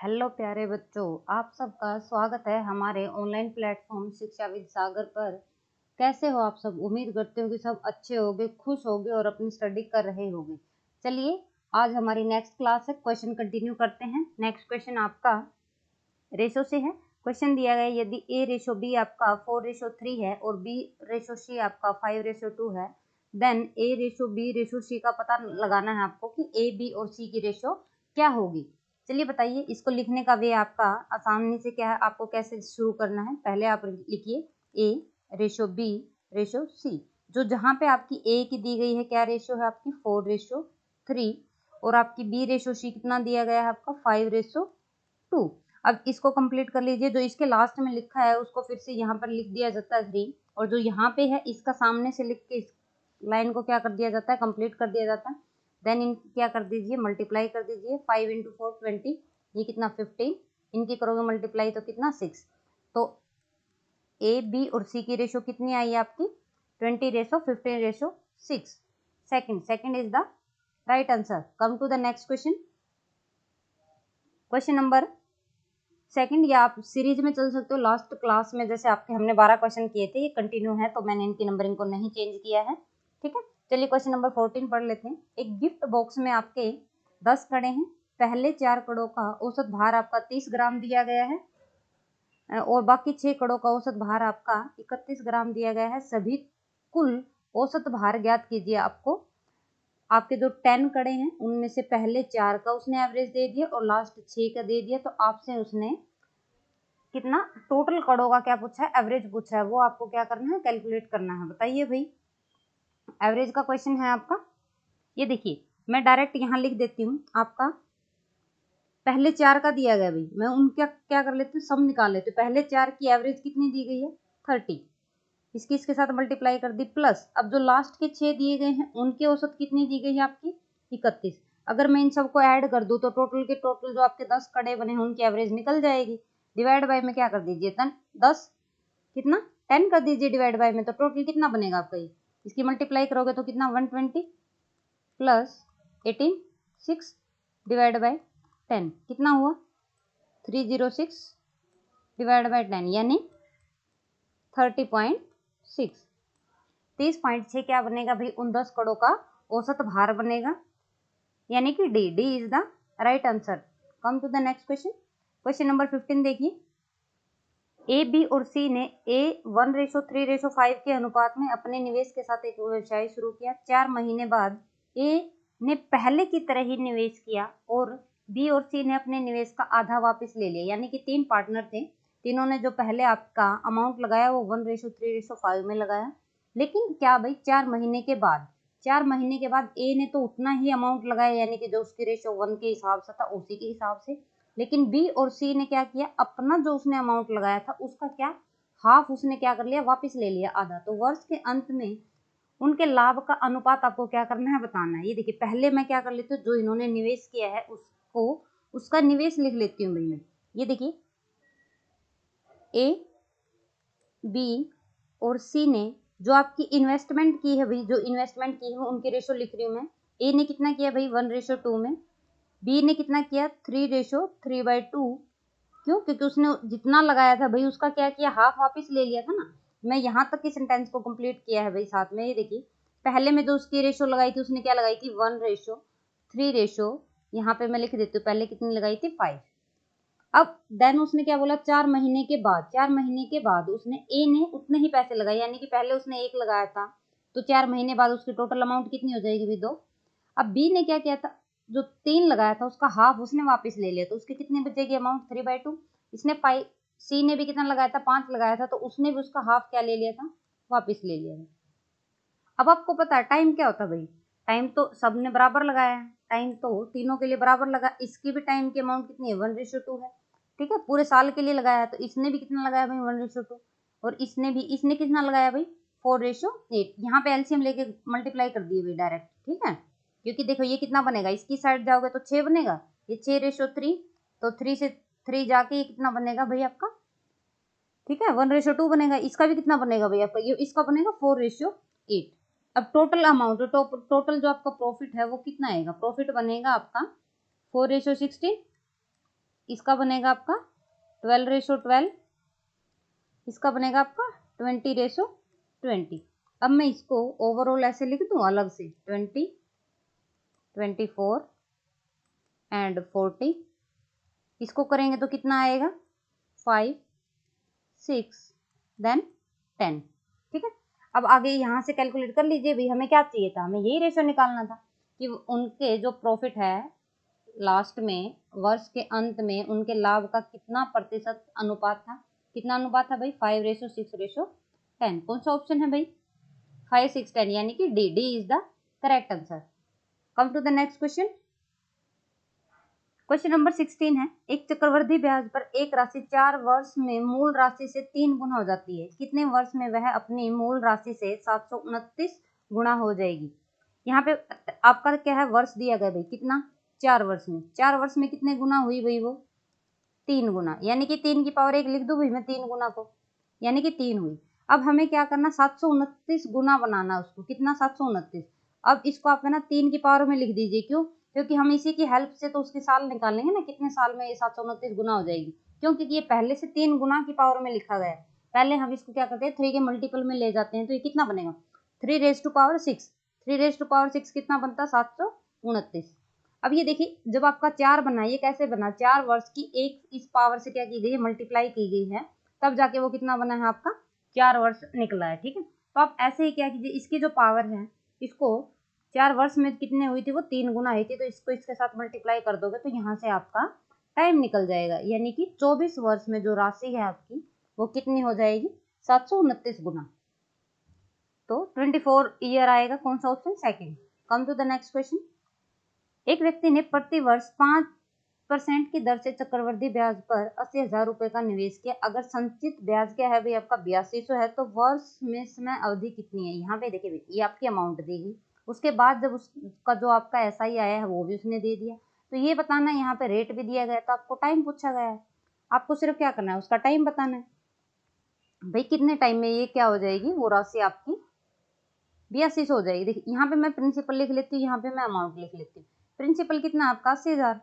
Hello प्यारे बच्चों, आप सबका स्वागत है हमारे ऑनलाइन प्लेटफॉर्म शिक्षा विद सागर पर। कैसे हो आप सब? उम्मीद करते हो कि सब अच्छे होंगे, खुश होंगे और अपनी स्टडी कर रहे होंगे। चलिए, आज हमारी नेक्स्ट क्लास है। क्वेश्चन कंटिन्यू करते हैं। नेक्स्ट क्वेश्चन आपका रेशो से है। क्वेश्चन दिया गया है, यदि ए रेशो बी आपका 4:3 है और बी रेशो सी आपका 5:2 है, देन ए रेशो बी रेशो सी का पता लगाना है आपको कि ए बी और सी की रेशो क्या होगी। चलिए बताइए, इसको लिखने का वे आपका आसानी से क्या है, आपको कैसे शुरू करना है। पहले आप लिखिए ए रेशो बी रेशो सी। जो जहाँ पे आपकी ए की दी गई है क्या रेशो है आपकी 4:3 और आपकी बी रेशो सी कितना दिया गया है आपका 5:2। अब इसको कंप्लीट कर लीजिए। जो इसके लास्ट में लिखा है उसको फिर से यहाँ पर लिख दिया जाता है 3, और जो यहाँ पे है इसका सामने से लिख के इस लाइन को क्या कर दिया जाता है, कंप्लीट कर दिया जाता है। देन इन क्या कर दीजिए, मल्टीप्लाई कर दीजिए। 5 × 4 20, ये कितना 15, इनकी करोगे मल्टीप्लाई तो कितना 6। तो ए बी और सी की रेशो कितनी आई आपकी 20:15:6। Second is the right answer. Come to the next question. Question number second, या आप सीरीज में चल सकते हो। लास्ट क्लास में जैसे आपके हमने 12 क्वेश्चन किए थे, ये कंटिन्यू है तो मैंने इनकी नंबरिंग को नहीं चेंज किया है। ठीक है, चलिए क्वेश्चन नंबर 14 पढ़ लेते हैं। एक गिफ्ट बॉक्स में आपके 10 कड़े हैं। पहले 4 कड़ों का औसत भार आपका 30 ग्राम दिया गया है और बाकी 6 कड़ों का औसत भार आपका 31 ग्राम दिया गया है। सभी कुल औसत भार ज्ञात कीजिए। आपको आपके जो 10 कड़े हैं उनमें से पहले 4 का उसने एवरेज दे दिया और लास्ट 6 का दे दिया, तो आपसे उसने कितना टोटल कड़ों का क्या पूछा है, एवरेज पूछा है। वो आपको क्या करना है, कैलकुलेट करना है। बताइए भाई, एवरेज का क्वेश्चन है आपका। ये देखिए, मैं डायरेक्ट यहाँ लिख देती हूँ। आपका पहले 4 का दिया गया भाई, मैं उनका क्या कर लेती हूँ, सब निकाल लेती हूँ। पहले 4 की एवरेज कितनी दी गई है 30, इसके साथ मल्टीप्लाई कर दी, प्लस अब जो लास्ट के 6 दिए गए हैं उनकी औसत कितनी दी गई है आपकी 31। अगर मैं इन सबको ऐड कर दूं तो टोटल के टोटल जो आपके 10 कड़े बने हैं उनकी एवरेज निकल जाएगी। डिवाइड बाय में क्या कर दीजिए, 10 कितना 10 कर दीजिए डिवाइड बाय में, तो टोटल कितना बनेगा आपका ये। इसकी मल्टीप्लाई करोगे तो कितना 120 प्लस 18 6 डिवाइड बाय 10 कितना हुआ 306 डिवाइड बाय 10 यानी 30.6। 30.6 क्या बनेगा भाई, उन 10 कड़ों का औसत भार बनेगा, यानी कि D is the right answer. Come to the next question. Question number 15 देखिए। ए बी और सी ने ए 1:3:5 के अनुपात में अपने निवेश के साथ एक व्यवसाय शुरू किया। 4 महीने बाद ए ने पहले की तरह ही निवेश किया और बी और सी ने अपने निवेश का आधा वापस ले लिया। यानी कि 3 पार्टनर थे, तीनों ने जो पहले आपका अमाउंट लगाया वो 1:3:5 में लगाया। लेकिन क्या भाई, 4 महीने के बाद, 4 महीने के बाद ए ने तो उतना ही अमाउंट लगाया, यानी कि जो उसकी रेशो 1 के हिसाब से था उसी के हिसाब से। लेकिन बी और सी ने क्या किया, अपना जो उसने अमाउंट लगाया था उसका क्या हाफ उसने क्या कर लिया, वापस ले लिया आधा। तो वर्ष के अंत में उनके लाभ का अनुपात आपको क्या करना है, बताना है। ये देखिए, पहले मैं क्या कर लेती हूँ, जो इन्होंने निवेश किया है उसको उसका निवेश लिख लेती हूँ भाई मैं। ये देखिए, ए बी और सी ने जो आपकी इन्वेस्टमेंट की है भाई, जो इन्वेस्टमेंट की है उनकी रेशो लिख रही हूँ मैं। ए ने कितना किया भाई 1:2 में, बी ने कितना किया 3:3/2। क्यों, क्योंकि उसने जितना लगाया था भाई उसका क्या किया, हाफ वापस ले लिया था ना। मैं यहाँ तक की सेंटेंस को कंप्लीट किया है भाई साथ में। ये देखिए, पहले में जो उसकी रेशो लगाई थी उसने क्या लगाई थी 1:3। यहाँ पे मैं लिख देती हूँ, पहले कितनी लगाई थी 5। अब देन उसने क्या बोला, 4 महीने के बाद, 4 महीने के बाद उसने ए ने उतने ही पैसे लगाए, यानी कि पहले उसने 1 लगाया था तो 4 महीने बाद उसकी टोटल अमाउंट कितनी हो जाएगी भाई 2। अब बी ने क्या किया था, जो 3 लगाया था उसका हाफ उसने वापस ले लिया, तो उसकी कितनी बचेगी अमाउंट 3/2। इसने 5, सी ने भी कितना लगाया था 5 लगाया था, तो उसने भी उसका हाफ क्या ले लिया था, वापस ले लिया। अब आपको पता है टाइम क्या होता है भाई, टाइम तो सबने बराबर लगाया है, टाइम तो तीनों के लिए बराबर लगा। इसकी भी टाइम की अमाउंट कितनी है 1:2 है। ठीक है, पूरे साल के लिए लगाया है, तो इसने भी कितना लगाया भाई 1:2, और इसने कितना लगाया भाई 4:8। यहाँ पे एलसीएम लेके मल्टीप्लाई कर दिए भाई डायरेक्ट। ठीक है, क्योंकि देखो ये कितना बनेगा, इसकी साइड जाओगे तो 6 बनेगा, ये 6:3, तो 3 से 3 जाके ये कितना बनेगा भाई आपका, ठीक है 1:2 बनेगा। इसका भी कितना बनेगा भाई आपका, ये इसका बनेगा 4:8। अब टोटल अमाउंट, टोटल जो आपका प्रॉफिट है वो कितना आएगा, प्रॉफिट बनेगा आपका 4:16। इसका बनेगा आपका 12:12, इसका बनेगा आपका 20:20। अब मैं इसको ओवरऑल ऐसे लिख दूं अलग से 20, 24 एंड 40। इसको करेंगे तो कितना आएगा 5, 6 देन 10। ठीक है, अब आगे यहाँ से कैलकुलेट कर लीजिए भाई, हमें क्या चाहिए था, हमें यही रेशो निकालना था कि उनके जो प्रॉफिट है लास्ट में, वर्ष के अंत में उनके लाभ का कितना प्रतिशत अनुपात था, कितना अनुपात था भाई 5:6:10। कौन सा ऑप्शन है भाई 5, 6, 10, यानी कि D is the correct answer. Come to the next question. Question number 16 है, एक चक्रवृद्धि ब्याज पर एक राशि 4 वर्ष में मूल राशि से 3 गुना हो जाती है, कितने वर्ष में वह अपनी मूल राशि से 729 गुना हो जाएगी। यहाँ पे आपका क्या है, वर्ष दिया गया भाई, कितना 4 वर्ष में, 4 वर्ष में कितने गुना हुई भाई वो 3 गुना, यानी कि 3 की पावर 1 लिख दूं भाई मैं 3 गुना को, यानी कि 3 हुई। अब हमें क्या करना 729 गुना बनाना उसको, कितना 729। अब इसको आप है ना 3 की पावर में लिख दीजिए, क्यों, क्योंकि हम इसी की हेल्प से तो उसके साल निकालेंगे ना, कितने साल में ये 729 गुना हो जाएगी, क्योंकि ये पहले से 3 गुना की पावर में लिखा गया है। पहले हम इसको क्या करते हैं 3 के मल्टीपल में ले जाते हैं, तो ये कितना बनेगा 3⁻6, 3⁻6 कितना बनता 729। अब ये देखिए जब आपका 4 बना, ये कैसे बना, 4 वर्ष की एक इस पावर से क्या की गई है मल्टीप्लाई की गई है, तब जाके वो कितना बना है आपका 4 वर्ष निकला है। ठीक है, तो आप ऐसे ही क्या कीजिए, इसकी जो पावर है इसको 4 वर्ष में कितने हुई थी वो 3 गुना हुई थी, तो इसको इसके साथ मल्टीप्लाई कर दोगे तो यहाँ से आपका टाइम निकल जाएगा, यानी कि 24 वर्ष में जो राशि है आपकी वो कितनी हो जाएगी 729 गुना, तो 24 ईयर आएगा। कौन सा option, second. Come to the next question. एक व्यक्ति ने प्रति वर्ष 5% की दर से चक्रवृद्धि ब्याज पर 80,000 रुपए का निवेश किया, अगर संचित ब्याज क्या है भाई आपका 8200 है, तो वर्ष में समय अवधि कितनी है। यहाँ पे देखिए ये आपकी अमाउंट देगी, उसके बाद जब उसका जो आपका SI आया है वो भी उसने दे दिया, तो ये बताना है, यहाँ पे रेट भी दिया गया है, तो आपको टाइम पूछा गया है, आपको सिर्फ क्या करना है उसका टाइम बताना है भाई, कितने टाइम में ये क्या हो जाएगी वो राशि आपकी 8200 हो जाएगी। देखिए यहाँ पे मैं प्रिंसिपल लिख लेती हूँ, यहाँ पे मैं अमाउंट लिख लेती हूँ। प्रिंसिपल कितना आपका 80,000,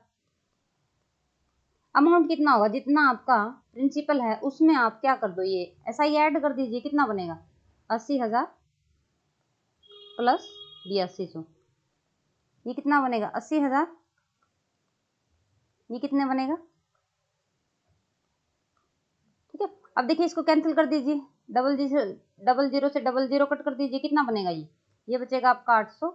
अमाउंट कितना होगा, जितना आपका प्रिंसिपल है उसमें आप क्या कर दो, ये SI ऐड कर दीजिए, कितना बनेगा 80,000 प्लस 8200, ये कितना बनेगा 80,000, ये कितने बनेगा। ठीक है, अब देखिए इसको कैंसिल कर दीजिए, डबल जीरो से डबल जीरो कट कर दीजिए, कितना बनेगा ये बचेगा आपका 800,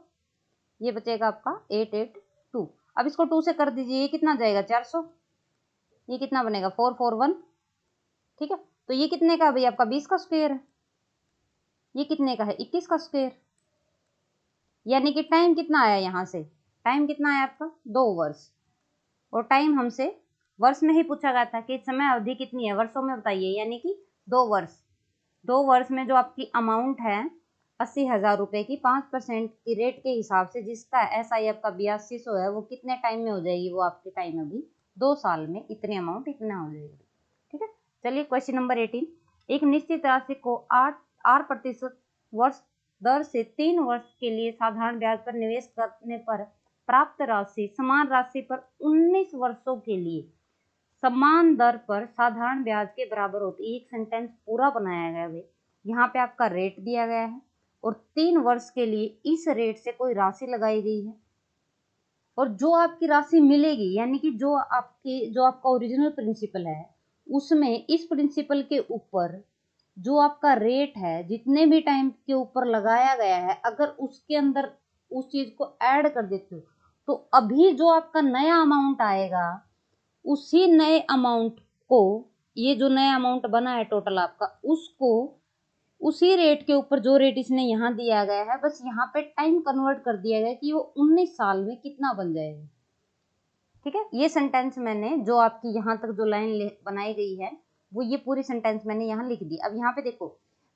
ये बचेगा आपका 882। अब इसको 2 से कर दीजिए, ये कितना जाएगा 400, ये कितना बनेगा 441। ठीक है, तो ये कितने का है भाई आपका 20 का स्क्वायर है, ये कितने का है 21 का स्क्वायर, यानी कि टाइम कितना आया, यहाँ से टाइम कितना आया आपका 2 वर्ष, और टाइम हमसे वर्ष में ही पूछा गया था कि समय अवधि कितनी है, वर्षों में बताइए, यानी कि 2 वर्ष। 2 वर्ष में जो आपकी अमाउंट है 80,000 रुपए की 5% की रेट के हिसाब से, जिसका SI आपका 8200 है, वो कितने टाइम में हो जाएगी, वो आपके टाइम अभी 2 साल में इतनी अमाउंट इतना हो जाएगी। ठीक है, चलिए क्वेश्चन नंबर 18। एक निश्चित राशि को 8% वर्ष दर से 3 वर्ष के लिए साधारण ब्याज पर निवेश करने पर प्राप्त राशि समान राशि पर 19 वर्षों के लिए समान दर पर साधारण ब्याज के बराबर होती है। एक सेंटेंस पूरा बनाया गया है, यहाँ पे आपका रेट दिया गया है और 3 वर्ष के लिए इस रेट से कोई राशि लगाई गई है, और जो आपकी राशि मिलेगी, यानी कि जो आपका ओरिजिनल प्रिंसिपल है उसमें इस प्रिंसिपल के ऊपर जो आपका रेट है जितने भी टाइम के ऊपर लगाया गया है, अगर उसके अंदर उस चीज को ऐड कर देते हो, तो अभी जो आपका नया अमाउंट आएगा उसी नए अमाउंट को, ये जो नया अमाउंट बना है टोटल आपका, उसको उसी रेट के ऊपर जो रेट इसने यहाँ दिया गया है, बस यहाँ पे टाइम कन्वर्ट कर दिया गया कि वो 19 साल में कितना बन जाएगा। ठीक है, ये सेंटेंस मैंने जो आपकी यहाँ तक जो लाइन बनाई गई है वो ये पूरी सेंटेंस मैंने यहाँ लिख दी। अब यहाँ पे देखो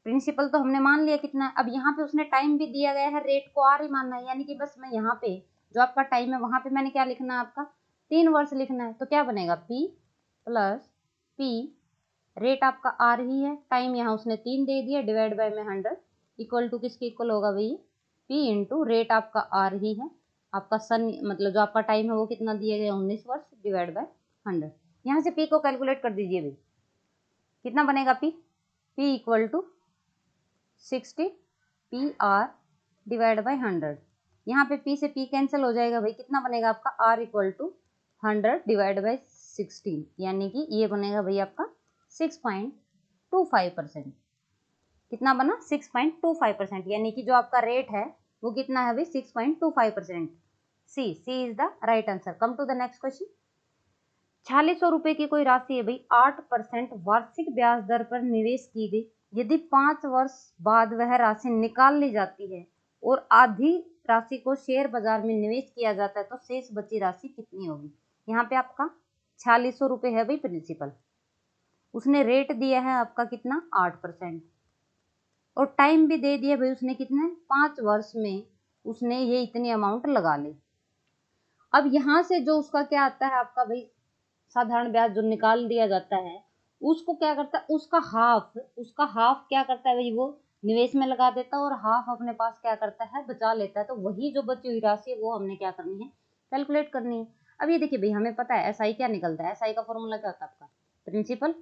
प्रिंसिपल तो हमने मान लिया कितना, अब यहाँ पे उसने टाइम भी दिया गया है, रेट को आर ही मानना है, यानी कि बस मैं यहाँ पे जो आपका टाइम है वहां पे मैंने क्या लिखना है आपका 3 वर्ष लिखना है, तो क्या बनेगा P प्लस P, रेट आपका आर ही है, टाइम यहाँ उसने 3 दे दिया, डिवाइड बाय में 100 इक्वल टू किसके इक्वल होगा भाई P इंटू रेट आपका आर ही है, आपका सन मतलब जो आपका टाइम है वो कितना दिया गया 19 वर्ष डिवाइड बाय 100। यहाँ से P को कैलकुलेट कर दीजिए भाई, कितना बनेगा P equal to 60 PR divide by 100। यहाँ पे P से P कैंसिल हो जाएगा भाई, कितना बनेगा आपका R equal to 100 divide by 16, यानी कि ये बनेगा भाई आपका 6.25%। कितना बना 6.25%, यानी कि जो आपका रेट है वो कितना है भाई 6.25%। C is the right answer. Come to the next question. 4600 रुपए की कोई राशि है भाई 8% वार्षिक ब्याज दर पर निवेश की गई। यदि 5 वर्ष बाद वह राशि निकाल ली जाती है और आधी राशि को शेयर बाजार में निवेश किया जाता है तो शेष बची राशि कितनी होगी। यहाँ पे आपका 4600 रुपए है भाई प्रिंसिपल, उसने रेट दिया है आपका कितना 8%, और टाइम भी दे दिया भाई उसने कितने 5 वर्ष में उसने ये इतनी अमाउंट लगा ली। अब यहाँ से जो उसका क्या आता है आपका भाई साधारण ब्याज जो निकाल दिया जाता है उसको क्या करता है, उसका हाफ क्या करता है भाई वो निवेश में लगा देता है और हाफ अपने पास क्या करता है बचा लेता है। तो वही जो बची हुई राशि है वो हमने क्या करनी है कैलकुलेट करनी है। अब ये देखिए भाई हमें पता है एसआई क्या निकलता है, एसआई का फॉर्मूला क्या होता है आपका principal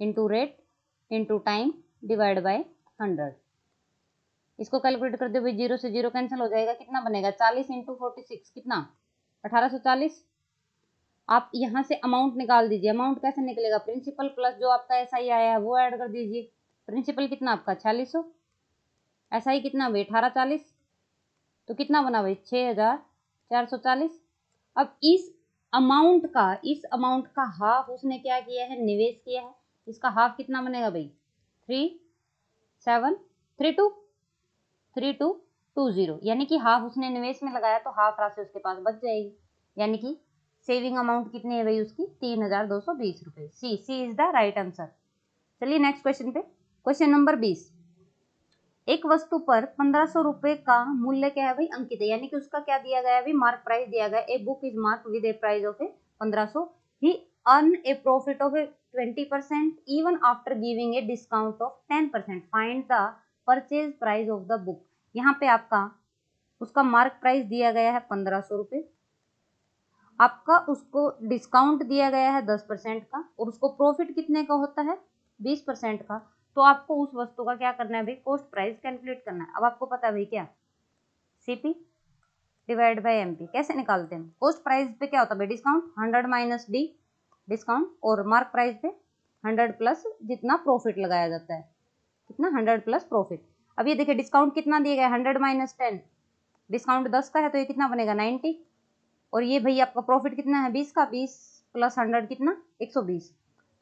into rate into time divide by 100। इसको कैलकुलेट कर दो भाई, 0 से 0 कैंसिल हो जाएगा, कितना बनेगा 40 इंटू 46 कितना 1840। आप यहाँ से अमाउंट निकाल दीजिए, अमाउंट कैसे निकलेगा प्रिंसिपल प्लस जो आपका एसआई आया है वो ऐड कर दीजिए। प्रिंसिपल कितना आपका 4600, एसआई कितना भाई 1840, तो कितना बना भाई 6440। अब इस अमाउंट का हाफ उसने क्या किया है निवेश किया है, इसका हाफ कितना बनेगा भाई 3220, यानी कि हाफ उसने निवेश में लगाया तो हाफ राशि उसके पास बच जाएगी, यानी कि सेविंग अमाउंट कितनी है भाई उसकी 3220 रुपए। सी इज द राइट आंसर। चलिए नेक्स्ट क्वेश्चन पे, क्वेश्चन नंबर 20। एक वस्तु पर 1500 रुपए का मूल्य क्या है भाई अंकित है, यानी कि उसका क्या दिया गया है भाई मार्क प्राइस दिया गया है। A book is mark with A price of 1500, he earn A profit of 20% even after giving a discount of 10%, find the purchase price of the book. यहाँ पे आपका उसका मार्क प्राइस दिया गया है 1500 रुपए, आपका उसको डिस्काउंट दिया गया है 10% का और उसको प्रॉफिट कितने का होता है 20% का। तो आपको उस वस्तु का क्या करना है भाई कॉस्ट प्राइस कैलकुलेट करना है। अब आपको पता है भाई क्या सीपी डिवाइड बाय एमपी कैसे निकालते हैं। कॉस्ट प्राइस पे क्या होता है भाई डिस्काउंट 100 माइनस डी डिस्काउंट, और मार्क प्राइस पे 100 प्लस जितना प्रॉफिट लगाया जाता है कितना 100 प्लस प्रॉफिट। अब ये देखिए डिस्काउंट कितना दिया गया 100 माइनस 10, डिस्काउंट 10 का है तो ये कितना बनेगा 90, और ये भाई आपका प्रॉफिट कितना है 20 का, 20 प्लस 100 कितना 120।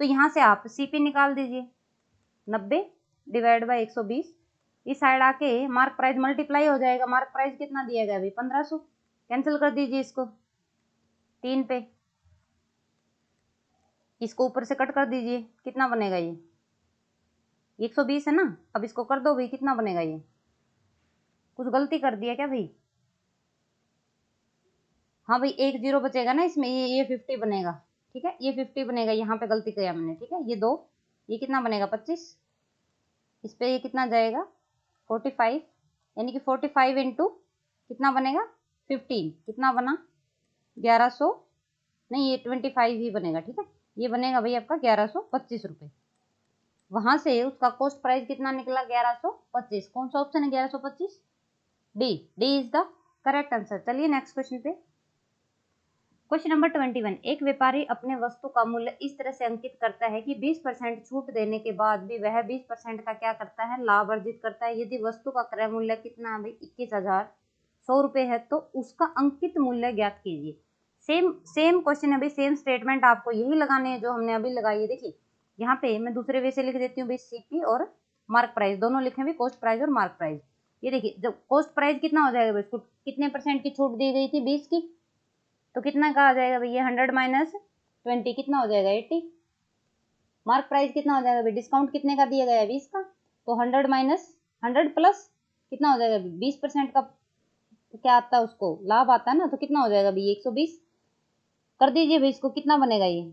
तो यहाँ से आप सीपी निकाल दीजिए 90 डिवाइड बाई 120, इस साइड आके मार्क प्राइस मल्टीप्लाई हो जाएगा, मार्क प्राइस कितना दिया गया भाई 1500, कैंसिल कर दीजिए इसको 3 पे, इसको ऊपर से कट कर दीजिए कितना बनेगा ये 120 है ना। अब इसको कर दो भाई कितना बनेगा ये, कुछ गलती कर दिया क्या भाई, हाँ भाई 1 0 बचेगा ना इसमें, ये 50 बनेगा, ठीक है ये 50 बनेगा, यहाँ पे गलती किया मैंने, ठीक है ये 2, ये कितना बनेगा 25, इस पे ये कितना जाएगा 45, यानी कि 45 इंटू कितना बनेगा 15, कितना बना 1100, नहीं ये 25 ही बनेगा, ठीक है ये बनेगा भाई आपका 1125 रुपये। वहां से उसका कॉस्ट प्राइस कितना निकला 1125, कौन सा ऑप्शन है 1125, D is the correct answer. चलिए नेक्स्ट क्वेश्चन पे, क्वेश्चन नंबर 21। एक व्यापारी अपने वस्तु का मूल्य इस तरह से अंकित करता है कि 20% छूट देने के बाद भी वह 20% का क्या करता है लाभ अर्जित करता है। यदि वस्तु का क्रय मूल्य कितना है भाई 21,100 रुपये है तो उसका अंकित मूल्य ज्ञात कीजिए। सेम क्वेश्चन है भाई, सेम स्टेटमेंट आपको यही लगाने हैं जो हमने अभी लगाई है। देखिए यहाँ पे मैं दूसरे वे से लिख देती हूँ भाई सीपी और मार्क प्राइस दोनों लिखे भाई, कॉस्ट प्राइस और मार्क प्राइस। ये देखिए जब कॉस्ट प्राइस कितना हो जाएगा भाई, इसको कितने परसेंट की छूट दी गई थी 20 की, तो कितना का आ जाएगा भैया 100 माइनस 20 कितना हो जाएगा 80। मार्क प्राइस कितना हो जाएगा भाई, डिस्काउंट कितने का दिया गया है 20 का, तो 100 माइनस 100 प्लस कितना हो जाएगा 20% का क्या आता है उसको लाभ आता है ना, तो कितना हो जाएगा भैया 120। कर दीजिए भाई इसको कितना बनेगा, ये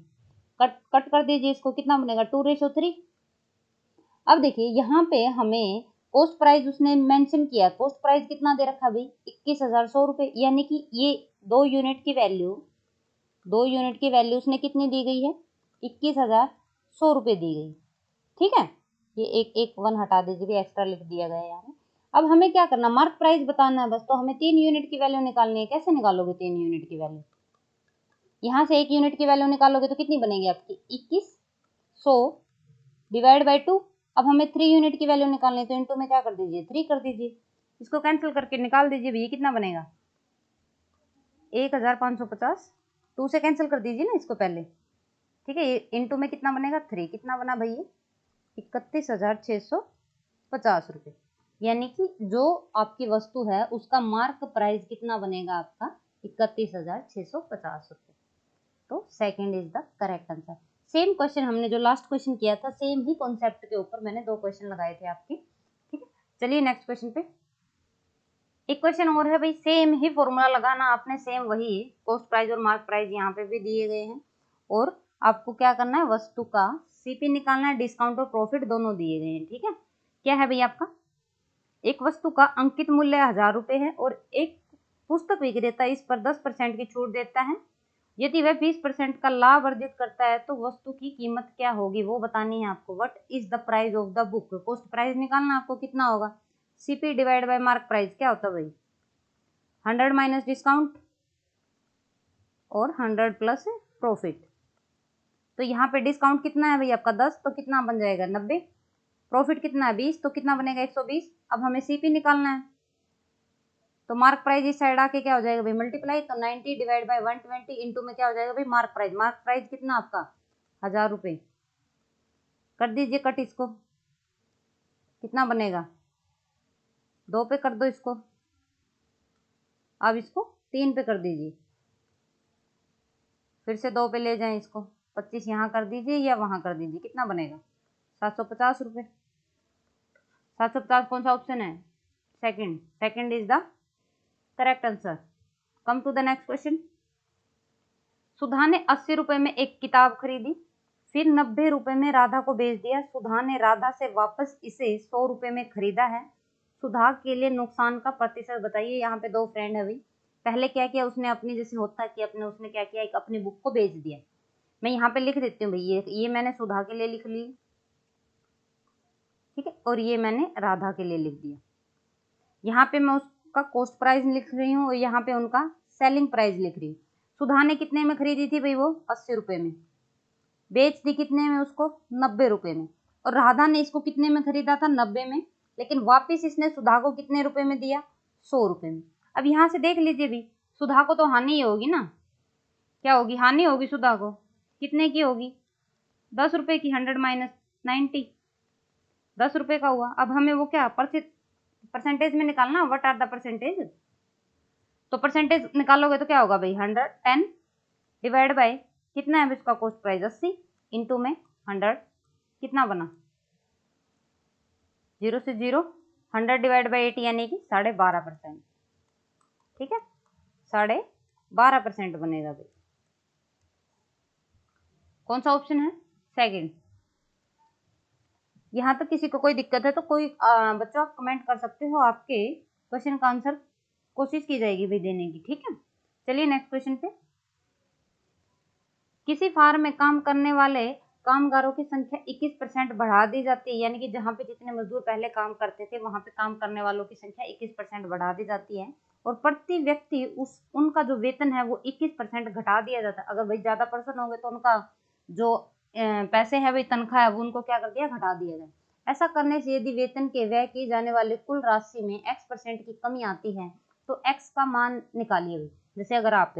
कट कर दीजिए इसको कितना बनेगा 2:3। अब देखिए यहाँ पे हमें कॉस्ट प्राइस उसने मेंशन किया, कॉस्ट प्राइस कितना दे रखा भाई 21,100 रुपये, यानी कि ये 2 यूनिट की वैल्यू 2 यूनिट की वैल्यू उसने कितनी दी गई है, 21,100 रुपये दी गई। ठीक है, ये एक 1 हटा दीजिए, एक्स्ट्रा लिख दिया गया है यहाँ पे। अब हमें क्या करना, मार्क प्राइस बताना है बस। तो हमें 3 यूनिट की वैल्यू निकालनी है। कैसे निकालोगे 3 यूनिट की वैल्यू? यहाँ से 1 यूनिट की वैल्यू निकालोगे तो कितनी बनेगी आपकी, 2100 डिवाइड बाई 2। अब हमें 3 यूनिट की वैल्यू निकालनी है, तो इनटू में क्या कर दीजिए, 3 कर दीजिए। इसको कैंसिल करके निकाल दीजिए भैया, कितना बनेगा, 1550। 2 से कैंसिल कर दीजिए ना इसको पहले। ठीक है, इनटू में कितना बनेगा, 3। कितना बना भैया, 31,650 रुपये। यानी कि जो आपकी वस्तु है उसका मार्क प्राइस कितना बनेगा आपका, 31,650 रुपये। तो second is the correct answer. Same question हमने जो लास्ट क्वेश्चन किया था, सेम ही कॉन्सेप्ट के ऊपर मैंने 2 क्वेश्चन लगाए थे आपके। ठीक है, चलिए नेक्स्ट क्वेश्चन पे। एक क्वेश्चन और है भाई, सेम ही फॉर्मूला लगाना आपने, सेम वही कॉस्ट प्राइस और मार्क प्राइस यहाँ पे भी दिए गए हैं। और आपको क्या करना है, वस्तु का सीपी निकालना है, डिस्काउंट और प्रॉफिट दोनों दिए गए हैं। ठीक है, क्या है भाई आपका, एक वस्तु का अंकित मूल्य 1000 रुपये है और एक पुस्तक विक्रेता इस पर 10% की छूट देता है। यदि वह 20% का लाभ अर्जित करता है तो वस्तु की कीमत क्या होगी, वो बतानी है आपको। What is the price of the book, cost price निकालना आपको, कितना होगा, CP divide by mark price. क्या होता है भाई, 100 माइनस डिस्काउंट और 100 प्लस प्रॉफिट। तो यहाँ पे डिस्काउंट कितना है भाई आपका, 10, तो कितना बन जाएगा 90। प्रॉफिट कितना है 20, तो कितना बनेगा 120। अब हमें सीपी निकालना है, तो मार्क प्राइस इस साइड आके क्या हो जाएगा भाई, मल्टीप्लाई। तो 90 डिवाइड बाय 120 इंटू में क्या हो जाएगा भाई, मार्क प्राइस। मार्क प्राइस कितना आपका, 1000 रुपये। कर दीजिए कट इसको, कितना बनेगा, 2 पे कर दो इसको। अब इसको 3 पे कर दीजिए, फिर से 2 पे ले जाएं इसको। 25 यहाँ कर दीजिए या वहां कर दीजिए, कितना बनेगा, 750 रुपये। 750 कौन सा ऑप्शन है, second. Second is the correct answer. Come to the next question. Sudha ने 80 रुपए में एक किताब खरीदी, फिर 90 रुपए में राधा को बेच दिया। सुधा ने राधा से वापस इसे 100 रुपए में खरीदा है। सुधा के लिए नुकसान का प्रतिशत बताइए। यहाँ पे 2 फ्रेंड है भाई। पहले क्या किया उसने, अपनी जैसे होता है कि अपने उसने क्या किया, एक अपनी बुक को बेच दिया। मैं यहाँ पे लिख देती हूँ भाई, ये मैंने सुधा के लिए लिख ली, ठीक है, और ये मैंने राधा के लिए लिख दिया। यहाँ पे मैं उसका कॉस्ट प्राइस लिख रही हूँ और यहाँ पे उनका सेलिंग प्राइस लिख रही हूँ। सुधा ने कितने में खरीदी थी भाई, वो 80 रुपए में। बेच दी कितने में उसको, 90 रुपए में। और राधा ने इसको कितने में खरीदा था, 90 में। लेकिन वापिस इसने सुधा को कितने रुपए में दिया, 100 रुपए में। अब यहाँ से देख लीजिए भी, सुधा को तो हानि ही होगी ना, क्या होगी, हानि होगी सुधा को। कितने की होगी, 10 रुपए की। 100 माइनस 90, 10 रुपए का हुआ। अब हमें वो क्या परसेंटेज में निकालना, व्हाट आर द परसेंटेज। तो परसेंटेज निकालोगे तो क्या होगा भाई, 110 डिवाइड बाय कितना है इसका कॉस्ट प्राइस 80 इंटू में 100, कितना बना 0 से 0, 100 डिवाइड बाई 80 यानी कि 12.5%। ठीक है, 12.5% बनेगा भाई। कौन सा ऑप्शन है, सेकंड। यहाँ तक किसी को कोई दिक्कत है तो कोई बच्चों आप कमेंट कर सकते हो, आपके क्वेश्चन का आंसर कोशिश की जाएगी भाई देने की। ठीक है, चलिए नेक्स्ट क्वेश्चन पे। किसी फार्म में काम करने वाले कामगारों की संख्या 21% बढ़ा दी जाती है। यानी कि जहाँ पे जितने मजदूर पहले काम करते थे वहां पे काम करने वालों की संख्या 21% बढ़ा दी जाती है। और प्रति व्यक्ति उनका जो वेतन है वो 21% घटा दिया जाता है। अगर भाई ज्यादा पर्सन होंगे तो उनका जो पैसे है भाई तनख्वाह है वो उनको क्या कर दिया, घटा दिया जाए। ऐसा करने से यदि वेतन के व्यय की जाने वाले कुल राशि में x% की कमी आती है तो x का मान निकालिए। जैसे अगर आप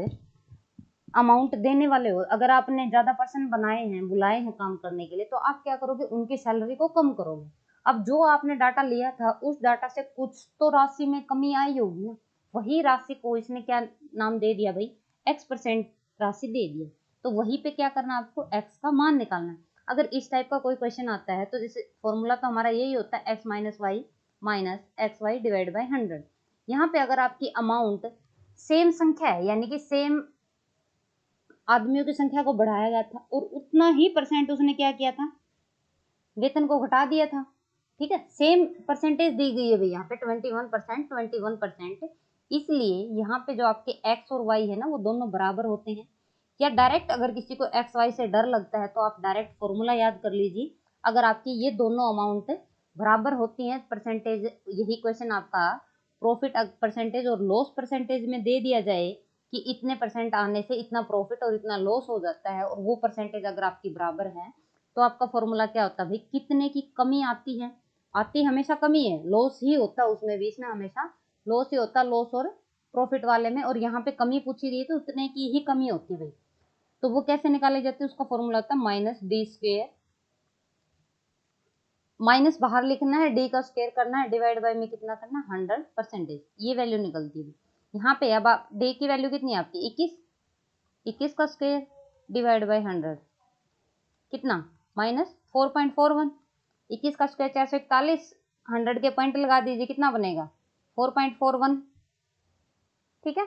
अमाउंट देने वाले हो, अगर आपने ज्यादा पर्सन बनाए हैं, बुलाए हैं काम करने के लिए, तो आप क्या करोगे, उनकी सैलरी को कम करोगे। अब जो आपने डाटा लिया था उस डाटा से कुछ तो राशि में कमी आई होगी ना, वही राशि को इसने क्या नाम दे दिया भाई, x% राशि दे दिया। तो वहीं पे क्या करना, आपको x का मान निकालना है। अगर इस टाइप का कोई क्वेश्चन आता है तो जैसे फॉर्मूला तो हमारा यही होता है, x minus y minus x y divide by 100। यहाँ पे अगर आपकी अमाउंट सेम संख्या है, यानी कि सेम आदमियों की संख्या को बढ़ाया गया था और उतना ही परसेंट उसने क्या किया था, वेतन को घटा दिया था। ठीक है, सेम परसेंटेज दी गई है भाई यहाँ पे 21%, इसलिए यहाँ पे जो आपके x और y है ना वो दोनों बराबर होते हैं। या डायरेक्ट अगर किसी को एक्स वाई से डर लगता है तो आप डायरेक्ट फॉर्मूला याद कर लीजिए। अगर आपकी ये दोनों अमाउंट बराबर होती हैं परसेंटेज, यही क्वेश्चन आपका प्रॉफिट परसेंटेज और लॉस परसेंटेज में दे दिया जाए कि इतने परसेंट आने से इतना प्रॉफिट और इतना लॉस हो जाता है, और वो परसेंटेज अगर आपकी बराबर है तो आपका फॉर्मूला क्या होता है भाई, कितने की कमी आती है। आती हमेशा कमी है, लॉस ही होता है उसमें भी, इसमें हमेशा लॉस ही होता है, लॉस और प्रॉफिट वाले में। और यहाँ पे कमी पूछी गई तो उतने की ही कमी होती है भाई। तो वो कैसे निकाले जाते हैं, उसका फॉर्मूला होता है माइनस डी स्क्वेयर, माइनस बाहर लिखना है, डी का स्क्वायर करना है, डिवाइड बाय में कितना करना है 100%, ये वैल्यू निकलती है यहाँ पे। अब आप डी की वैल्यू कितनी है आपकी 21 का स्क्वायर डिवाइड बाय 100 कितना माइनस 4.41, 21 का स्क्वायर 441, 100 के पॉइंट लगा दीजिए कितना बनेगा 4.41। ठीक है,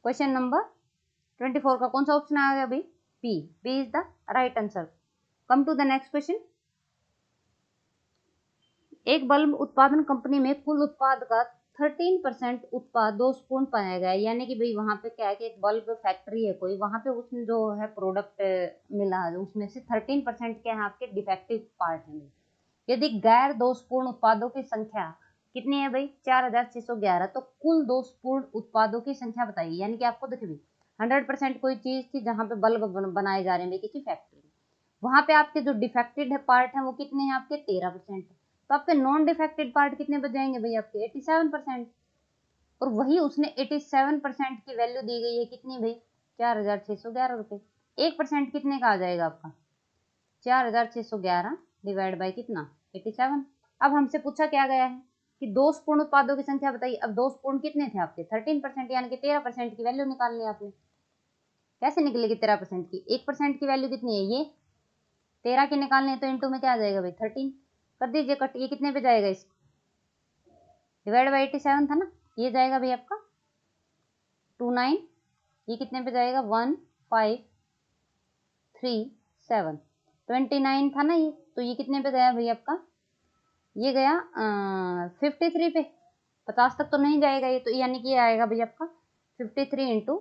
क्वेश्चन नंबर 24 का कौन सा ऑप्शन आएगा भाई, B is the right answer. Come to the next question. एक बल्ब उत्पादन कंपनी में कुल उत्पाद का 13% उत्पाद दोषपूर्ण पाया गया, यानी कि भाई वहां पे क्या है कि एक बल्ब फैक्ट्री है कोई, वहां पे उसमें जो है प्रोडक्ट मिला है उसमें से 13% क्या है आपके डिफेक्टिव पार्ट है। यदि गैर दोषपूर्ण उत्पादों की संख्या कितनी है भाई 4611, तो कुल दोषपूर्ण उत्पादों की संख्या बताइए। यानी कि आपको देखिए 100% कोई चीज थी जहां पे बल्ब बनाए जा रहे हैं किसी फैक्ट्री में, वहां पे आपके जो डिफेक्टेड पार्ट है वो कितने हैं आपके 13%, तो आपके नॉन डिफेक्टेड पार्ट कितने बच जाएंगे भाई आपके 87%। और वही उसने 87% की वैल्यू दी गई है कितनी भाई 4611 रुपये। 1% कितने का आ जाएगा आपका 4611 डिवाइड बाई कितना 87। अब हमसे पूछा क्या गया है कि दोषपूर्ण उत्पादों की संख्या बताइए। अब दोषपूर्ण कितने थे आपके 13%, यानी कि 13% की वैल्यू निकालनी है आपने। कैसे निकलेगी 13% की, 1% की वैल्यू कितनी है ये 13 की निकालनी है, तो इंटू में क्या आ जाएगा भाई 13 कर दीजिए कट। ये कितने पे जाएगा इस डिवाइड बाई 87 था ना, ये जाएगा भाई आपका 29, ये कितने पे जाएगा 1537, 29 था ना ये, तो ये कितने पे गया भाई आपका, ये गया 53 पे, 50 तक तो नहीं जाएगा ये, तो यानी कि ये आएगा भाई आपका 53 इंटू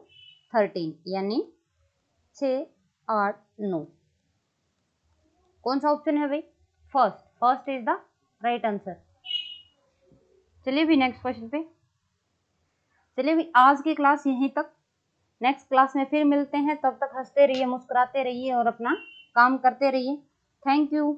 13 यानी 689। कौन सा ऑप्शन है भाई first is the right answer. चलिए भी नेक्स्ट क्वेश्चन पे। चलिए भी आज की क्लास यहीं तक, नेक्स्ट क्लास में फिर मिलते हैं, तब तक हंसते रहिए मुस्कुराते रहिए और अपना काम करते रहिए। Thank you.